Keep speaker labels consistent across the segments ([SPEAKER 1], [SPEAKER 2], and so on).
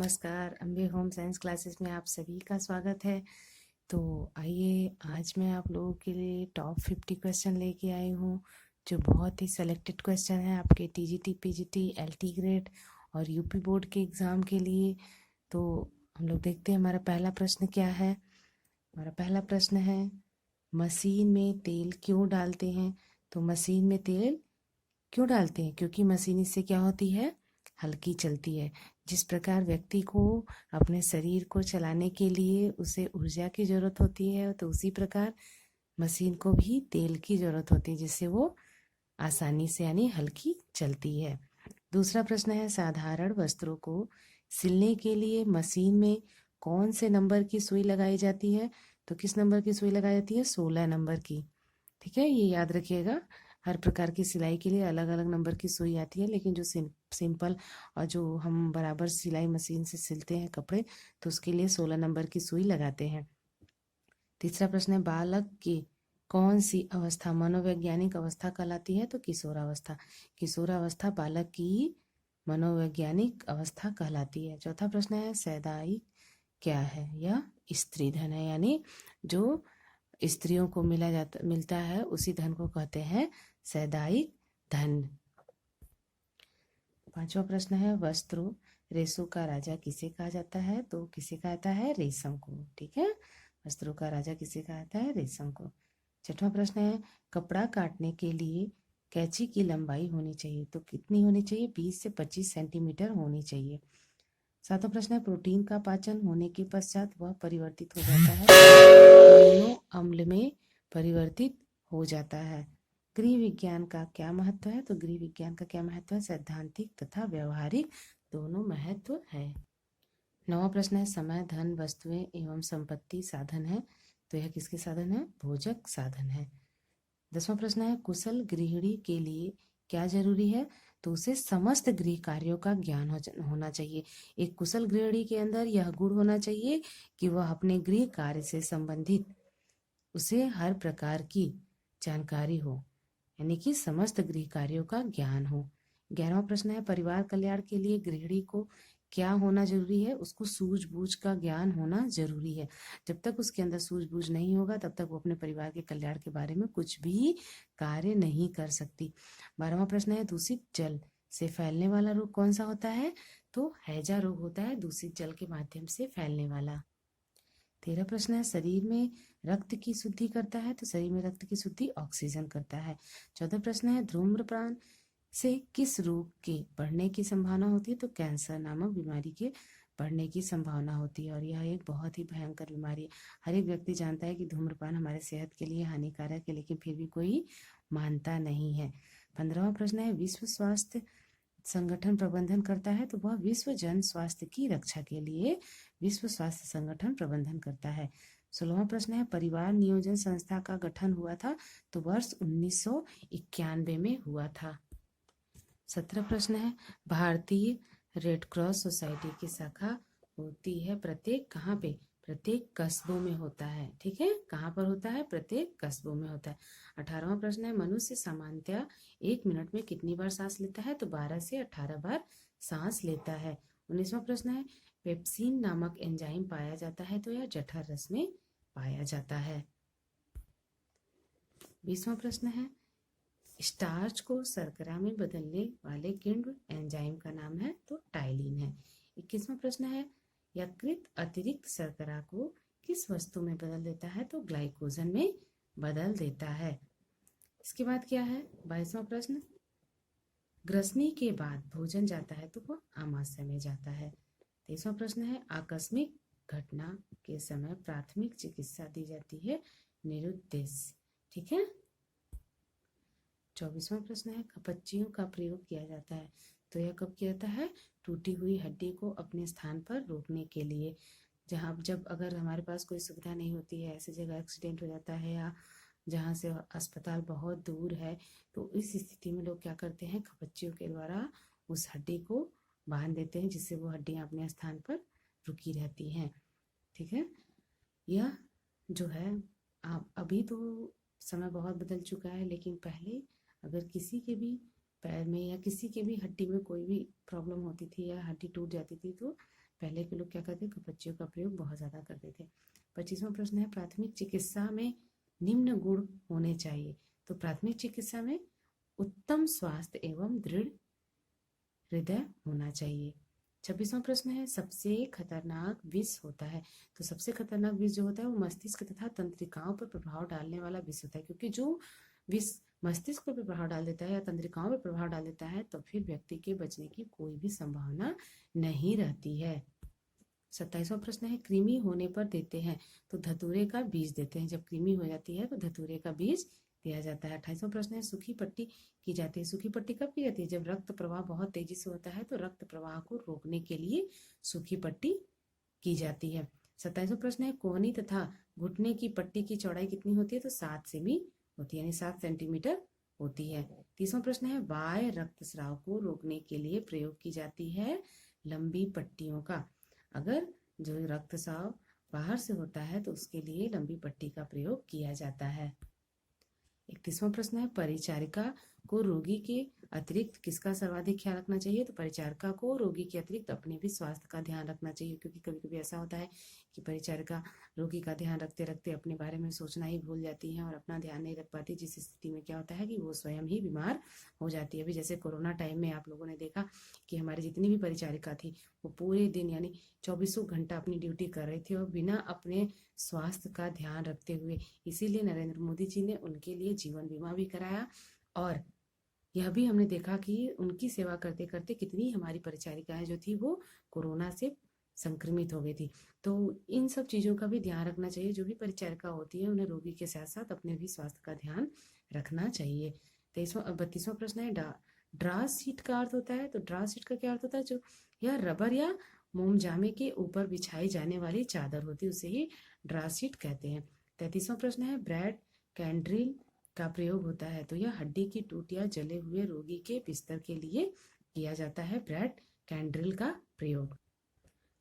[SPEAKER 1] नमस्कार। Ambe home science classes में आप सभी का स्वागत है। तो आइए, आज मैं आप लोगों के लिए टॉप 50 क्वेश्चन लेके आई हूँ, जो बहुत ही सेलेक्टेड क्वेश्चन है आपके टीजीटी, पीजीटी, एलटी ग्रेड और यूपी बोर्ड के एग्ज़ाम के लिए। तो हम लोग देखते हैं हमारा पहला प्रश्न क्या है। हमारा पहला प्रश्न है, मशीन में तेल क्यों डालते हैं? तो मशीन में तेल क्यों डालते हैं? क्योंकि मशीन इससे क्या होती है, हल्की चलती है। जिस प्रकार व्यक्ति को अपने शरीर को चलाने के लिए उसे ऊर्जा की जरूरत होती है, तो उसी प्रकार मशीन को भी तेल की जरूरत होती है, जिससे वो आसानी से यानी हल्की चलती है। दूसरा प्रश्न है, साधारण वस्त्रों को सिलने के लिए मशीन में कौन से नंबर की सुई लगाई जाती है? तो किस नंबर की सुई लगाई जाती है? 16 नंबर की। ठीक है, ये याद रखिएगा। हर प्रकार की सिलाई के लिए अलग अलग नंबर की सुई आती है, लेकिन जो सिंपल और जो हम बराबर सिलाई मशीन से सिलते हैं कपड़े, तो उसके लिए 16 नंबर की सुई लगाते हैं। तीसरा प्रश्न है, बालक की कौन सी अवस्था मनोवैज्ञानिक अवस्था कहलाती है? तो किशोरावस्था। किशोरावस्था बालक की मनोवैज्ञानिक अवस्था कहलाती है। चौथा प्रश्न है, सैद्धांतिक क्या है? यह स्त्री धन है, यानी जो स्त्रियों को मिलता है उसी धन को कहते हैं सैद्धांतिक धन। पांचवा प्रश्न है, वस्त्रों रेशों का राजा किसे कहा जाता है? तो किसे कहा जाता है? रेशम को। ठीक है, वस्त्रों का राजा किसे कहा जाता है? रेशम को। छठवां प्रश्न है, कपड़ा काटने के लिए कैंची की लंबाई होनी चाहिए? तो कितनी होनी चाहिए? 20 से 25 सेंटीमीटर होनी चाहिए। सातवां प्रश्न है, प्रोटीन का पाचन होने के पश्चात वह परिवर्तित हो जाता है, अमीनो अम्ल में परिवर्तित हो जाता है। गृह विज्ञान का क्या महत्व है? तो गृह विज्ञान का क्या महत्व है? सैद्धांतिक तथा व्यवहारिक दोनों महत्व है। नवा प्रश्न है, समय धन वस्तुएं एवं संपत्ति साधन है, तो यह किसके साधन है? भोजक साधन है। 10वां प्रश्न है, कुशल गृहिणी के लिए क्या जरूरी है? तो उसे समस्त गृह कार्यों का ज्ञान होना चाहिए। एक कुशल गृहिणी के अंदर यह गुण होना चाहिए कि वह अपने गृह कार्य से संबंधित उसे हर प्रकार की जानकारी हो, यानी कि समस्त गृह कार्यों का ज्ञान हो। 11वां प्रश्न है, परिवार कल्याण के लिए गृहिणी को क्या होना जरूरी है? उसको सूझबूझ का ज्ञान होना जरूरी है। जब तक उसके अंदर सूझबूझ नहीं होगा, तब तक वो अपने परिवार के कल्याण के बारे में कुछ भी कार्य नहीं कर सकती। 12वां प्रश्न है, दूषित जल से फैलने वाला रोग कौन सा होता है? तो हैजा रोग होता है, दूषित जल के माध्यम से फैलने वाला। 13 प्रश्न है, शरीर में रक्त की शुद्धि करता है? तो शरीर में रक्त की शुद्धि ऑक्सीजन करता है। 14 प्रश्न है, धूम्रपान से किस रोग के बढ़ने की संभावना होती है? तो कैंसर नामक बीमारी के बढ़ने की संभावना होती है, और यह एक बहुत ही भयंकर बीमारी है। हर एक व्यक्ति जानता है कि धूम्रपान हमारे सेहत के लिए हानिकारक है, लेकिन फिर भी कोई मानता नहीं है। 15वां प्रश्न है, विश्व स्वास्थ्य संगठन प्रबंधन करता है? तो वह विश्व जन स्वास्थ्य की रक्षा के लिए विश्व स्वास्थ्य संगठन प्रबंधन करता है। 16वां प्रश्न है, परिवार नियोजन संस्था का गठन हुआ था? तो वर्ष 1991 में हुआ था। 17 प्रश्न है, भारतीय रेड क्रॉस सोसाइटी की शाखा होती है प्रत्येक कहाँ पे? प्रत्येक कस्बों में होता है। ठीक है, कहाँ पर होता है? प्रत्येक कस्बों में होता है। 18वां प्रश्न है, मनुष्य सामान्यतः 1 मिनट में कितनी बार सांस लेता है? तो 12 से 18 बार सांस लेता है। 19वां प्रश्न है, पेप्सिन नामक एंजाइम पाया जाता है? तो यह जठर रस में पाया जाता है। 20वां प्रश्न है, स्टार्च को शर्करा में बदलने वाले किण्व एंजाइम का नाम है? तो टाइलिन है। 21वां प्रश्न है, यकृत अतिरिक्त शर्करा को किस वस्तु में बदल देता है? तो ग्लाइकोजन में बदल देता है। इसके बाद क्या है? 22वां प्रश्न, ग्रसनी के बाद भोजन जाता है तो वो आमाशय में जाता है। 23वां प्रश्न है, आकस्मिक घटना के समय प्राथमिक चिकित्सा दी जाती है निरुद्देश्य। ठीक है। 24वां प्रश्न है, कपच्चियों का प्रयोग किया जाता है? तो यह कब किया जाता है? टूटी हुई हड्डी को अपने स्थान पर रोकने के लिए। जब अगर हमारे पास कोई सुविधा नहीं होती है, ऐसी जगह एक्सीडेंट हो जाता है या जहाँ से अस्पताल बहुत दूर है, तो इस स्थिति में लोग क्या करते हैं, कपच्चियों के द्वारा उस हड्डी को बांध देते हैं, जिससे वो हड्डियाँ अपने स्थान पर रुकी रहती हैं। ठीक है, यह जो है अभी तो समय बहुत बदल चुका है, लेकिन पहले अगर किसी के भी पैर में या किसी के भी हड्डी में कोई भी प्रॉब्लम होती थी या हड्डी टूट जाती थी, तो पहले के लोग क्या करते थे, पच्चियों का प्रयोग बहुत ज़्यादा करते थे। 25वां प्रश्न है प्राथमिक चिकित्सा में निम्न गुण होने चाहिए। तो प्राथमिक चिकित्सा में उत्तम स्वास्थ्य एवं दृढ़ हृदय होना चाहिए। 26वां प्रश्न है सबसे खतरनाक विष होता है। तो सबसे खतरनाक विष जो होता है वो मस्तिष्क तथा तंत्रिकाओं पर प्रभाव डालने वाला विष होता है, क्योंकि जो विष मस्तिष्क पर प्रभाव डाल देता है या तंत्रिकाओं पर प्रभाव डाल देता है तो फिर व्यक्ति के बचने की कोई भी संभावना नहीं रहती है। 27वां प्रश्न है कृमि होने पर देते हैं। तो धतूरे का बीज देते हैं। जब कृमि हो जाती है तो धतूरे का बीज दिया जाता है। 28वां प्रश्न है सूखी पट्टी की जाती है। सूखी पट्टी कब की जाती है? जब रक्त प्रवाह बहुत तेजी से होता है तो रक्त प्रवाह को रोकने के लिए सूखी पट्टी की जाती है। 27वां प्रश्न है कोहनी तथा घुटने की पट्टी की चौड़ाई कितनी होती है? तो 7 सेमी होती है, यानी 7 सेंटीमीटर होती है। 30वां प्रश्न है बाह्य रक्तस्राव को रोकने के लिए प्रयोग की जाती है लंबी पट्टियों का। अगर जो रक्तस्राव बाहर से होता है तो उसके लिए लंबी पट्टी का प्रयोग किया जाता है। 31वां प्रश्न है परिचारिका को रोगी के अतिरिक्त किसका सर्वाधिक ख्याल रखना चाहिए? तो परिचारिका को रोगी के अतिरिक्त अपने भी स्वास्थ्य का ध्यान रखना चाहिए, क्योंकि कभी कभी ऐसा होता है कि परिचारिका रोगी का ध्यान रखते रखते अपने बारे में सोचना ही भूल जाती है और अपना ध्यान नहीं रख पाती, जिस स्थिति में क्या होता है कि वो स्वयं ही बीमार हो जाती है। अभी जैसे कोरोना टाइम में आप लोगों ने देखा कि हमारी जितनी भी परिचारिका थी वो पूरे दिन यानी 24 घंटा अपनी ड्यूटी कर रही थी और बिना अपने स्वास्थ्य का ध्यान रखते हुए। इसीलिए नरेंद्र मोदी जी ने उनके लिए जीवन बीमा भी कराया और यह भी हमने देखा कि उनकी सेवा करते करते कितनी हमारी परिचारिकाएं जो थी वो कोरोना से संक्रमित हो गई थी। तो इन सब चीज़ों का भी ध्यान रखना चाहिए। जो भी परिचारिका होती है उन्हें रोगी के साथ साथ अपने भी स्वास्थ्य का ध्यान रखना चाहिए। 32वां प्रश्न है ड्रा शीट का अर्थ होता है। तो ड्रा शीट का क्या अर्थ होता है? जो यह रबर या मोमजामे के ऊपर बिछाई जाने वाली चादर होती है उसे ही ड्रा शीट कहते हैं। 33वां प्रश्न है ब्रैड कैंड्रिल का प्रयोग होता है। तो यह हड्डी की टूट या जले हुए रोगी के बिस्तर के लिए किया जाता है ब्रैड कैंड्रिल का प्रयोग।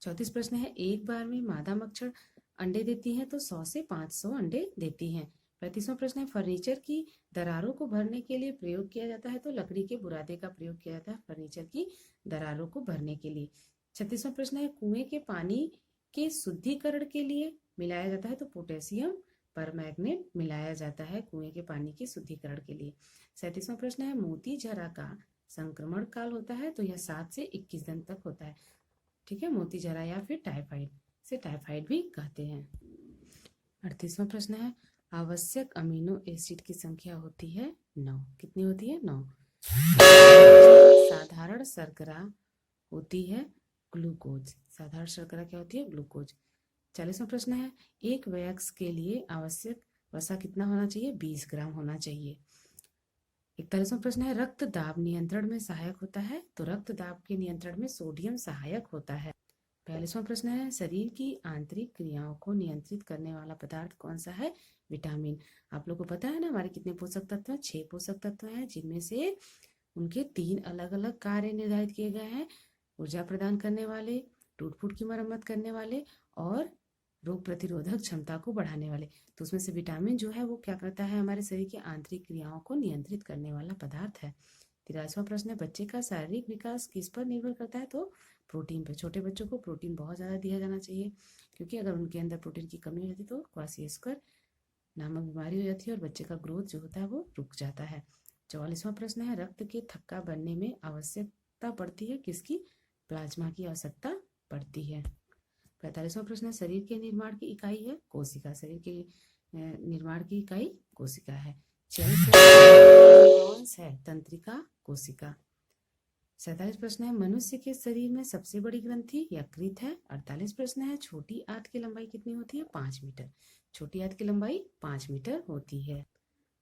[SPEAKER 1] 34 प्रश्न है एक बार में मादा मच्छर अंडे देती है तो 100 से 500 अंडे देती हैं। 35वां प्रश्न है फर्नीचर की दरारों को भरने के लिए प्रयोग किया जाता है। तो लकड़ी के बुरादे का प्रयोग किया जाता है फर्नीचर की दरारों को भरने के लिए। 36वां प्रश्न है कुएं के पानी के शुद्धिकरण के लिए मिलाया जाता है। तो पोटेशियम परमैंगनेट मिलाया जाता है कुएं के पानी के शुद्धिकरण के लिए। 37वां प्रश्न है मोती जरा का संक्रमण काल होता है। तो यह 7 से 21 दिन तक होता है। ठीक है, मोती जरा या फिर टाइफाइड से टाइफाइड भी कहते हैं। 38वां प्रश्न है आवश्यक अमीनो एसिड की संख्या होती है 9। कितनी होती है? 9। साधारण शर्करा होती है ग्लूकोज। साधारण शर्करा क्या होती है? ग्लूकोज। 40वां प्रश्न है एक वयस्क के लिए आवश्यक वसा कितना होना चाहिए? 20 ग्राम होना चाहिए। 41वां प्रश्न है रक्त दाब नियंत्रण में सहायक होता है। तो रक्त दाब के नियंत्रण में सोडियम सहायक होता है। 42वां प्रश्न है शरीर की आंतरिक क्रियाओं को नियंत्रित करने वाला पदार्थ कौन सा है? विटामिन। आप लोग को पता है ना हमारे कितने पोषक तत्व हैं? 6 पोषक तत्व हैं, जिनमें से उनके 3 अलग अलग कार्य निर्धारित किए गए हैं। ऊर्जा प्रदान करने वाले, टूट फूट की मरम्मत करने वाले और रोग प्रतिरोधक क्षमता को बढ़ाने वाले। तो उसमें से विटामिन जो है वो क्या करता है? हमारे शरीर की आंतरिक क्रियाओं को नियंत्रित करने वाला पदार्थ है। 83वां प्रश्न है बच्चे का शारीरिक विकास किस पर निर्भर करता है? तो प्रोटीन पर। छोटे बच्चों को प्रोटीन बहुत ज़्यादा दिया जाना चाहिए, क्योंकि अगर उनके अंदर प्रोटीन की कमी हो जाती है तो क्वाशियस्कर नामक बीमारी हो जाती है और बच्चे का ग्रोथ जो होता है वो रुक जाता है। 44वां प्रश्न है रक्त के थक्का बनने में आवश्यकता पड़ती है किसकी? प्लाज्मा की आवश्यकता पड़ती है। 45वां प्रश्न है शरीर के निर्माण की इकाई है कोशिका। शरीर के निर्माण की इकाई कोशिका है। 46 है तंत्रिका कोशिका। 47 प्रश्न है मनुष्य के शरीर में सबसे बड़ी ग्रंथि यकृत है। 48 प्रश्न है छोटी आंत की लंबाई कितनी होती है? 5 मीटर। छोटी आंत की लंबाई 5 मीटर होती है।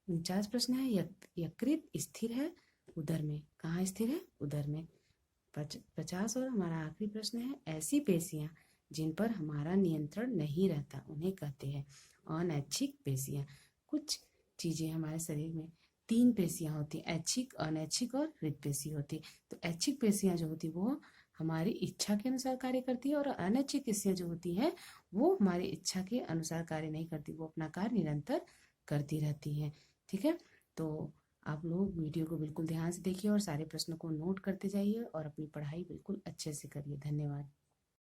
[SPEAKER 1] 49 प्रश्न है यकृत स्थिर है उदर में। कहाँ स्थिर है? उदर में। 50 और हमारा आखिरी प्रश्न है ऐसी पेशियां जिन पर हमारा नियंत्रण नहीं रहता उन्हें कहते हैं अनैच्छिक पेशियां। कुछ चीजें हमारे शरीर में 3 पेशियां होती हैं, ऐच्छिक, अनैच्छिक और हृदपेशी होती है। तो ऐच्छिक पेशियां जो होती है वो हमारी इच्छा के अनुसार कार्य करती है और अनैच्छिक पेशियां जो होती है वो हमारी इच्छा के अनुसार कार्य नहीं करती, वो अपना कार्य निरंतर करती रहती हैं। ठीक है, तो आप लोग वीडियो को बिल्कुल ध्यान से देखिए और सारे प्रश्नों को नोट करते जाइए और अपनी पढ़ाई बिल्कुल अच्छे से करिए। धन्यवाद।